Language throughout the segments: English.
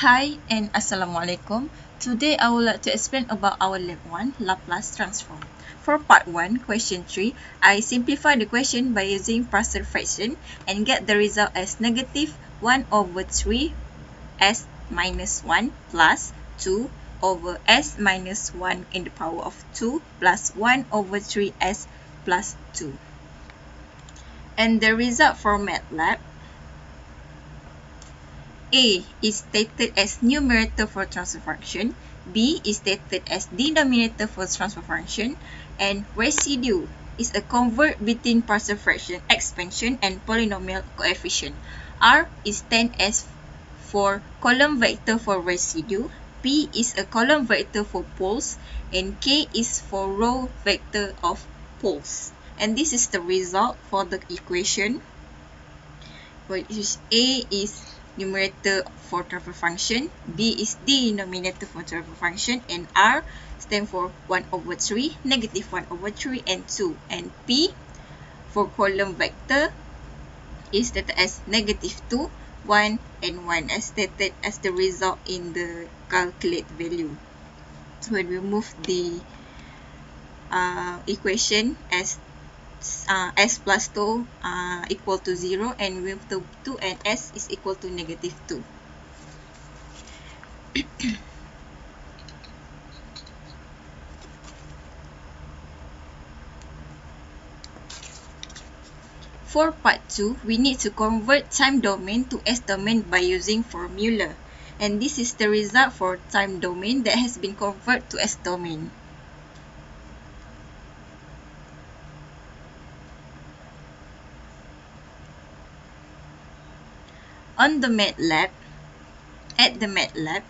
Hi and Assalamualaikum. Today I would like to explain about our Lab 1 Laplace transform. For part 1, question 3, I simplify the question by using partial fraction and get the result as negative 1 over 3 s minus 1 plus 2 over s minus 1 in the power of 2 plus 1 over 3s plus 2. And the result for MATLAB, A is stated as numerator for transfer function, B is stated as denominator for transfer function, and residue is a convert between partial fraction expansion and polynomial coefficient. R is 10s for column vector for residue, P is a column vector for poles, and K is for row vector of poles. And this is the result for the equation, which is A is numerator for transfer function, B is denominator for transfer function, and R stands for 1 over 3, negative 1 over 3, and 2. And P for column vector is stated as negative 2, 1, and 1 as stated as the result in the calculate value. So when we move the equation as s plus 2 equal to 0, and with the 2 and s is equal to negative 2. For part 2, we need to convert time domain to S domain by using formula. And this is the result for time domain that has been converted to S domain. On the MATLAB, at the MATLAB,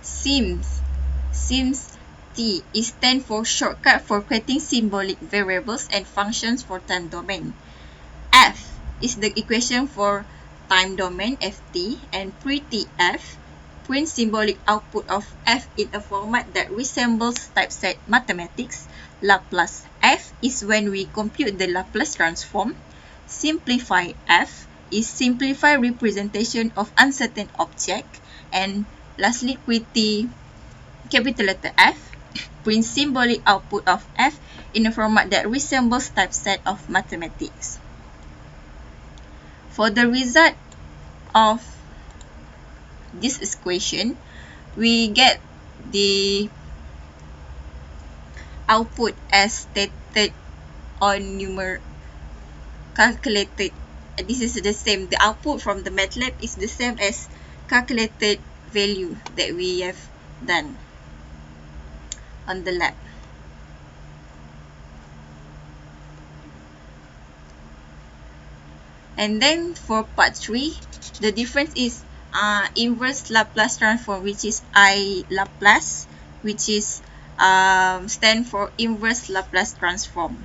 Sims T is stand for shortcut for creating symbolic variables and functions for time domain. F is the equation for time domain ft, and printf print symbolic output of f in a format that resembles typeset mathematics. Laplace f is when we compute the Laplace transform. Simplify f is simplified representation of uncertain object. And lastly, pretty capital letter F print symbolic output of f in a format that resembles typeset of mathematics. For the result of this equation, we get the output as stated on calculated. This is the same. The output from the MATLAB is the same as calculated value that we have done on the lab. And then for part 3, the difference is inverse Laplace transform, which is I Laplace, which is stand for inverse Laplace transform.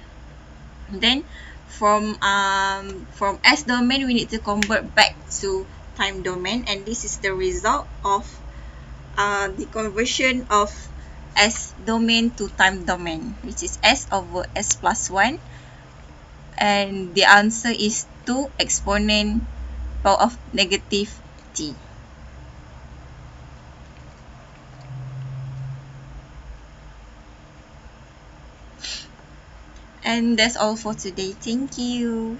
Then from S domain, we need to convert back to time domain, and this is the result of the conversion of S domain to time domain, which is S over S plus 1, and the answer is 2 exponent power of negative t. And that's all for today. Thank you.